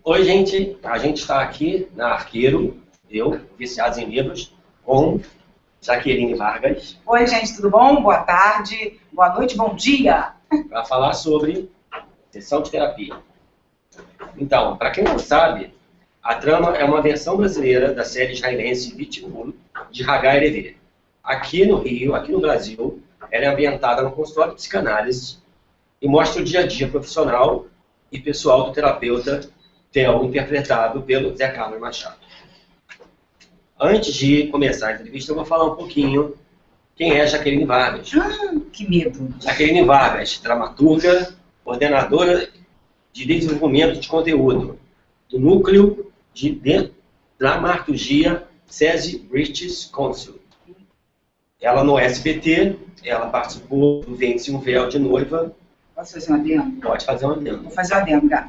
Oi, gente. A gente está aqui na Arqueiro, eu, Viciados em Livros, com Jaqueline Vargas. Oi, gente, tudo bom? Boa tarde, boa noite, bom dia. Para falar sobre sessão de terapia. Então, para quem não sabe, a trama é uma versão brasileira da série israelense Vitibur, de Hagai Levi. Aqui no Rio, aqui no Brasil, ela é ambientada no consultório de psicanálise e mostra o dia a dia profissional e pessoal do terapeuta Theo, interpretado pelo Zé Carlos Machado. Antes de começar a entrevista, eu vou falar um pouquinho quem é Jaqueline Vargas. Que medo. Jaqueline Vargas, dramaturga, coordenadora de desenvolvimento de conteúdo do Núcleo de Dramaturgia SESI British Council. Ela no SBT, ela participou do Vence um Véu de Noiva. Posso fazer um adendo? Pode fazer um adendo. Vou fazer um adendo, Gá.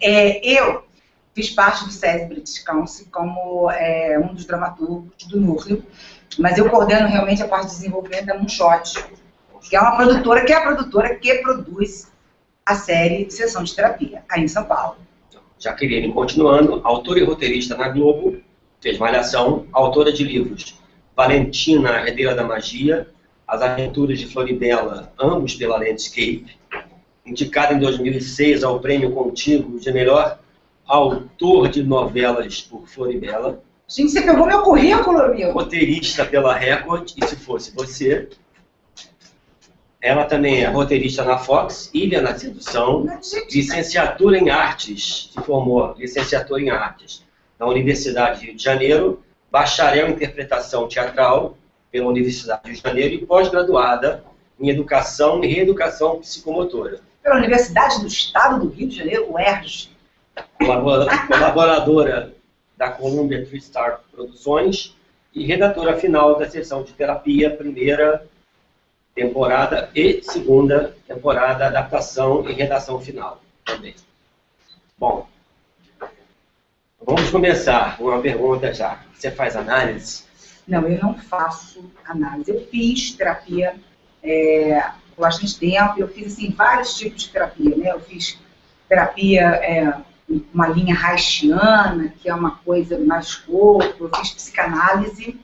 Eu fiz parte do SESI British Council como um dos dramaturgos do Núcleo, mas eu coordeno realmente a parte de desenvolvimento da Moonshot, que é uma produtora, que produz a série Sessão de Terapia, aí em São Paulo. Jaqueline, continuando, autora e roteirista na Globo, fez Malhação, autora de livros Valentina, Herdeira da Magia, As Aventuras de Floribela, ambos pela Landscape, indicada em 2006 ao Prêmio Contigo de melhor autor de novelas por Floribela. Gente, você pegou meu currículo, meu. Roteirista pela Record, e se fosse você. Ela também é roteirista na Fox, Ilha na Sedução, licenciatura em Artes, se formou licenciatura em Artes na Universidade de Rio de Janeiro, bacharel em Interpretação Teatral pela Universidade de Rio de Janeiro e pós-graduada em Educação e Reeducação Psicomotora. Pela Universidade do Estado do Rio de Janeiro, UERJ. Colaboradora da Columbia TriStar Produções e redatora final da Sessão de Terapia, primeira temporada e segunda temporada, adaptação e redação final também. Bom, vamos começar com uma pergunta já. Você faz análise? Não, eu não faço análise. Eu fiz terapia por bastante tempo, eu fiz assim, vários tipos de terapia, né? Eu fiz terapia, uma linha haitiana, que é uma coisa mais corpo, eu fiz psicanálise,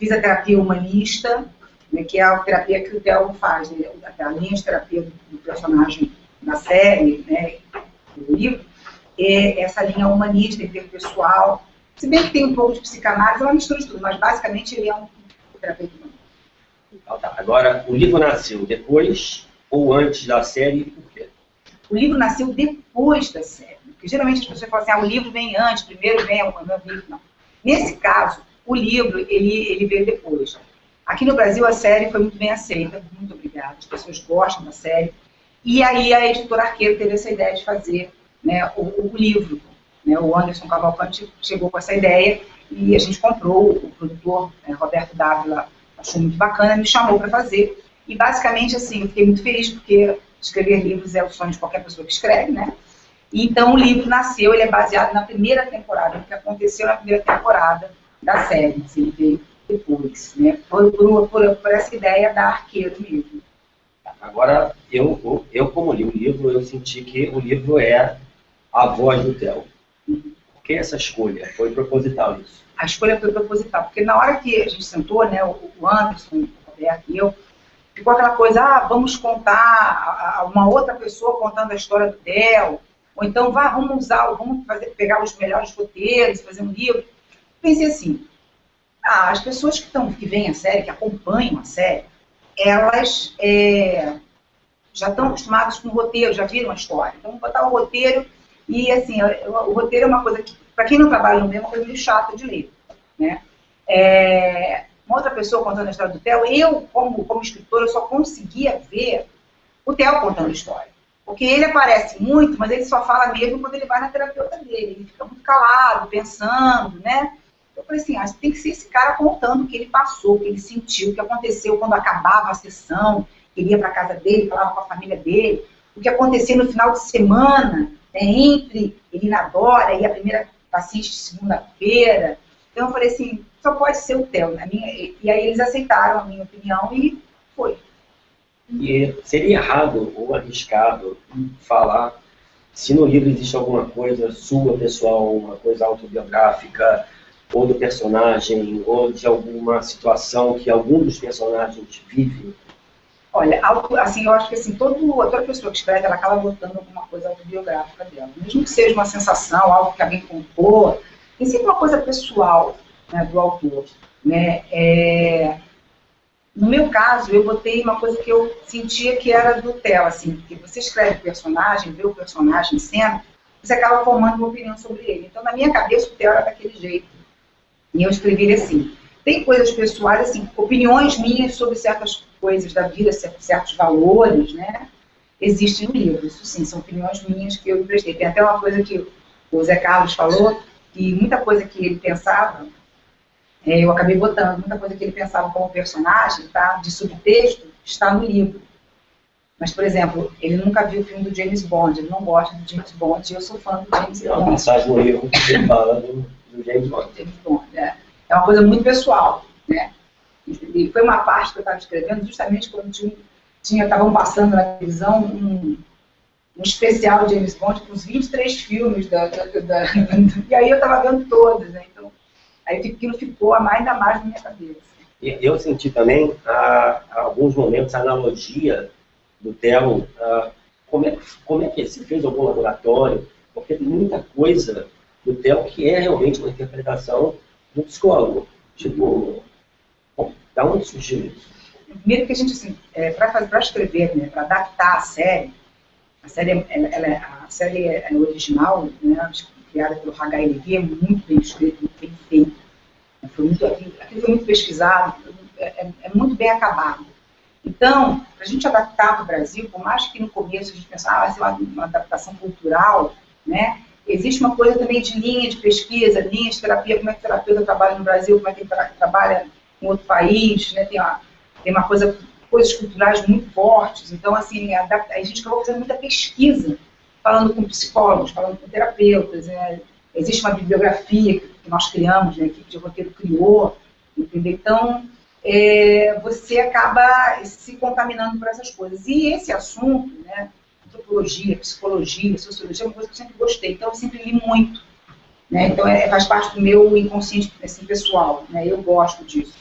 fiz a terapia humanista, né, que é a terapia que o Theo faz, né, a linha de terapia do personagem da série, né, do livro, essa linha humanista, interpessoal, se bem que tem um pouco de psicanálise, é uma mistura de tudo, mas basicamente ele é um terapeuta humanista. Então, tá. Agora, o livro nasceu depois ou antes da série, por quê? O livro nasceu depois da série, porque geralmente as pessoas falam assim, o livro vem antes, primeiro vem o meu livro, não. Nesse caso, o livro, ele veio depois. Aqui no Brasil, a série foi muito bem aceita, muito obrigada, as pessoas gostam da série. E aí a editora Arqueiro teve essa ideia de fazer, né, o livro. Né, o Anderson Cavalcante chegou com essa ideia e a gente comprou, o produtor Roberto Dávila achou muito bacana, me chamou para fazer. E basicamente, assim, eu fiquei muito feliz porque escrever livros é o sonho de qualquer pessoa que escreve, né? E então o livro nasceu, ele é baseado na primeira temporada, o que aconteceu na primeira temporada da série, assim, ele veio depois, né? Por essa ideia da Arqueiro mesmo. Agora, eu como li o livro, eu senti que o livro é a voz do Theo. Por que essa escolha? Foi proposital isso? A escolha foi proposital, porque na hora que a gente sentou, né, o Anderson, o Roberto e eu, ficou aquela coisa, vamos contar uma outra pessoa contando a história do Theo, ou então vamos pegar os melhores roteiros, fazer um livro. Pensei assim, as pessoas que veem a série, que acompanham a série, elas já estão acostumadas com o roteiro, já viram a história. Então, vamos botar o roteiro e, assim, o roteiro é uma coisa que, para quem não trabalha no meio, é uma coisa meio chata de ler, né? Uma outra pessoa contando a história do Theo, eu, como escritora, eu só conseguia ver o Theo contando a história. Porque ele aparece muito, mas ele só fala mesmo quando ele vai na terapeuta dele. Ele fica muito calado, pensando, né? Eu falei assim, tem que ser esse cara contando o que ele passou, o que ele sentiu, o que aconteceu quando acabava a sessão, ele ia para a casa dele, falava com a família dele, o que acontecia no final de semana, né, entre ele na Dora e a primeira paciente de segunda-feira. Então eu falei assim, só pode ser o Theo. E aí eles aceitaram a minha opinião e foi. E seria errado ou arriscado falar se no livro existe alguma coisa sua, pessoal, uma coisa autobiográfica, ou do personagem, ou de alguma situação que algum dos personagens vive. Olha, assim, eu acho que assim, toda pessoa que escreve, ela acaba botando alguma coisa autobiográfica dela. Mesmo que seja uma sensação, algo que alguém contou, tem sempre uma coisa pessoal, né, do autor. Né? No meu caso, eu botei uma coisa que eu sentia que era do Theo, assim, porque você escreve o personagem, vê o personagem em cena, você acaba formando uma opinião sobre ele. Então, na minha cabeça, o Theo era daquele jeito. E eu escrevi assim. Tem coisas pessoais, assim, opiniões minhas sobre certas coisas da vida, certos valores, né? Existem no livro, isso sim, são opiniões minhas que eu emprestei. Tem até uma coisa que o Zé Carlos falou, que muita coisa que ele pensava, eu acabei botando, muita coisa que ele pensava como personagem, tá? De subtexto, está no livro. Mas, por exemplo, ele nunca viu o filme do James Bond, ele não gosta do James Bond, e eu sou fã do James Bond. É uma passagem no livro que ele fala do James Bond. James Bond, é uma coisa muito pessoal, né? E foi uma parte que eu estava escrevendo justamente quando estavam passando na televisão um especial de James Bond com os 23 filmes e aí eu estava vendo todos, né? Então, aí aquilo ficou ainda mais na minha cabeça. Eu senti também, há alguns momentos, a analogia do Theo. Como é que se fez algum laboratório? Porque tem muita coisa do Theo que é realmente uma interpretação do psicólogo. Tipo, bom, da onde surgiu isso? Primeiro que a gente, assim, para escrever, né, para adaptar a série é original, né, criada pelo Hagai Levy, é muito bem escrito, muito bem feito. Aquilo foi muito pesquisado, é muito bem acabado. Então, para a gente adaptar para o Brasil, por mais que no começo a gente pensava vai ser uma adaptação cultural, né, existe uma coisa também de linha de pesquisa, linha de terapia, como é que o terapeuta trabalha no Brasil, como é que ele trabalha em outro país, né, tem uma coisas culturais muito fortes. Então, assim, a gente acabou fazendo muita pesquisa, falando com psicólogos, falando com terapeutas. Existe uma bibliografia que nós criamos, né, a equipe de roteiro criou, entendeu? Então, você acaba se contaminando por essas coisas. E esse assunto, né, antropologia, psicologia, sociologia, é uma coisa que eu sempre gostei. Então, eu sempre li muito. Né? Então, faz parte do meu inconsciente assim, pessoal. Né? Eu gosto disso.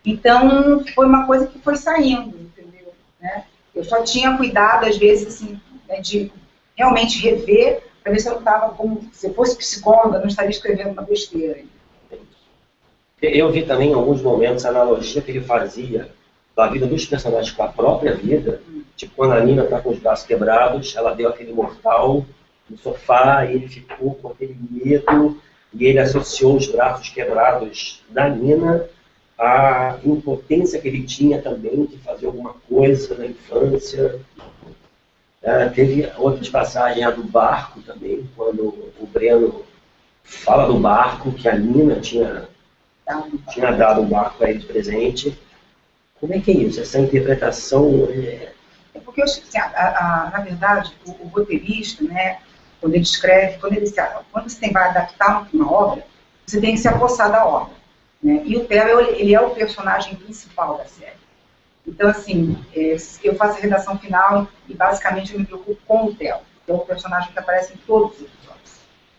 Então, foi uma coisa que foi saindo, entendeu? Né? Eu só tinha cuidado, às vezes, assim, né, de realmente rever, para ver se eu não estava como... Se eu fosse psicóloga, eu não estaria escrevendo uma besteira. Eu vi também, em alguns momentos, a analogia que ele fazia da vida dos personagens com a própria vida. Tipo, quando a Nina está com os braços quebrados, ela deu aquele mortal no sofá, e ele ficou com aquele medo, e ele associou os braços quebrados da Nina a impotência que ele tinha também de fazer alguma coisa na infância. Teve outras passagens, a do barco também, quando o Breno fala do barco, que a Nina tinha dado um barco para ele de presente. Como é que é isso? Essa interpretação... Porque, assim, na verdade, o roteirista, né, quando ele escreve, quando você vai adaptar uma obra, você tem que se apossar da obra. Né? E o Theo, ele é o personagem principal da série. Então, assim, eu faço a redação final e, basicamente, eu me preocupo com o Theo, que é o personagem que aparece em todos os episódios.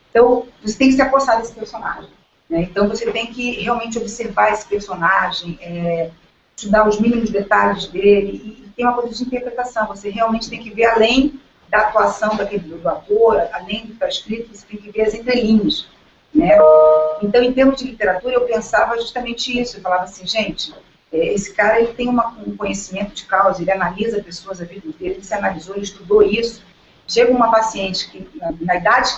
Então, você tem que se apossar desse personagem. Né? Então, você tem que realmente observar esse personagem, estudar os mínimos detalhes dele, e tem uma coisa de interpretação. Você realmente tem que ver além da atuação do ator, além do que está escrito, você tem que ver as entrelinhas. Né? Então, em termos de literatura, eu pensava justamente isso. Eu falava assim, gente, esse cara ele tem um conhecimento de causa, ele analisa pessoas a vida inteira, ele se analisou, ele estudou isso. Chega uma paciente que, na idade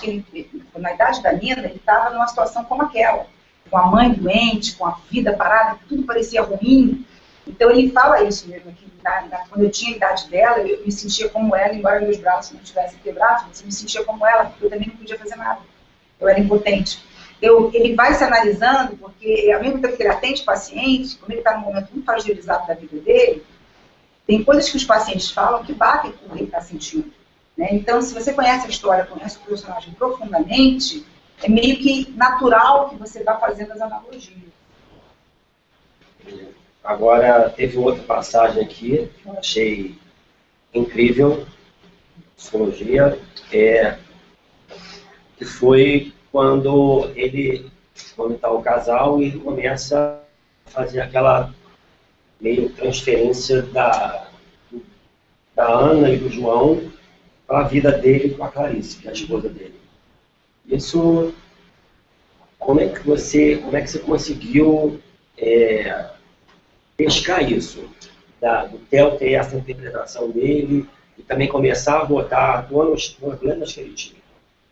da Nina, ele estava numa situação como aquela, com a mãe doente, com a vida parada, tudo parecia ruim. Então, ele fala isso mesmo, que quando eu tinha a idade dela, eu me sentia como ela, embora meus braços não tivessem quebrados, mas eu me sentia como ela, porque eu também não podia fazer nada. Eu era impotente. Ele vai se analisando, porque ao mesmo tempo que ele atende pacientes, como ele está num momento muito fragilizado da vida dele, tem coisas que os pacientes falam que batem com o que ele está sentindo. Né? Então, se você conhece a história, conhece o personagem profundamente, é meio que natural que você vá fazendo as analogias. Agora, teve outra passagem aqui que eu achei incrível, psicologia, que foi quando está o casal e ele começa a fazer aquela meio transferência da Ana e do João para a vida dele com a Clarice, que é a esposa dele. Isso, como é que você conseguiu pescar isso? Do Theo ter essa interpretação dele e também começar a botar nos problemas que ele tinha.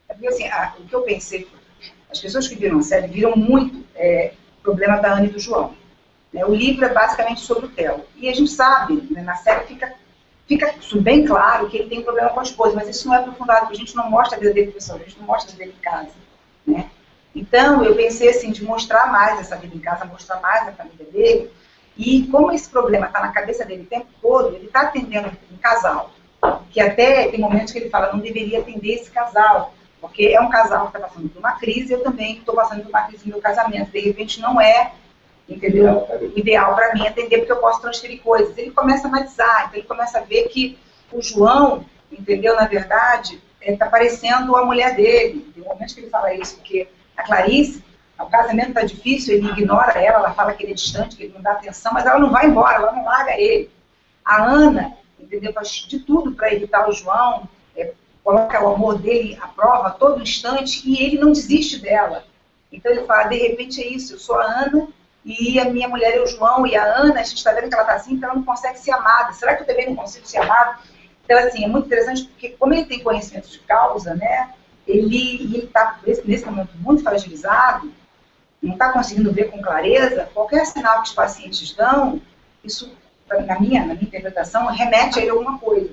É porque, assim, o que eu pensei, as pessoas que viram a série viram muito o problema da Ana e do João. Né? O livro é basicamente sobre o Theo. E a gente sabe, né, na série fica bem claro que ele tem um problema com a esposa, mas isso não é aprofundado, porque a gente não mostra a vida dele pessoal, a gente não mostra a vida dele em casa. Né? Então, eu pensei assim, de mostrar mais essa vida em casa, mostrar mais a família dele, e como esse problema está na cabeça dele o tempo todo, ele está atendendo um casal, que até tem momentos que ele fala, não deveria atender esse casal, porque é um casal que está passando por uma crise, eu também estou passando por uma crise no meu casamento, de repente não é, entendeu? Ideal para mim atender, porque eu posso transferir coisas. Ele começa a analisar, então ele começa a ver que o João, entendeu, na verdade, está parecendo a mulher dele. Tem momentos que ele fala isso, porque a Clarice, o casamento está difícil, ele ignora ela fala que ele é distante, que ele não dá atenção, mas ela não vai embora, ela não larga ele. A Ana, entendeu, faz de tudo para evitar o João, coloca o amor dele à prova a todo instante, e ele não desiste dela. Então ele fala, de repente é isso, eu sou a Ana, e a minha mulher é o João, e a Ana, a gente está vendo que ela está assim, então ela não consegue ser amada. Será que eu também não consigo ser amada? Então, assim, é muito interessante, porque como ele tem conhecimento de causa, né, ele está, nesse momento, muito fragilizado, não está conseguindo ver com clareza, qualquer sinal que os pacientes dão, isso, na minha interpretação, remete a ele a alguma coisa.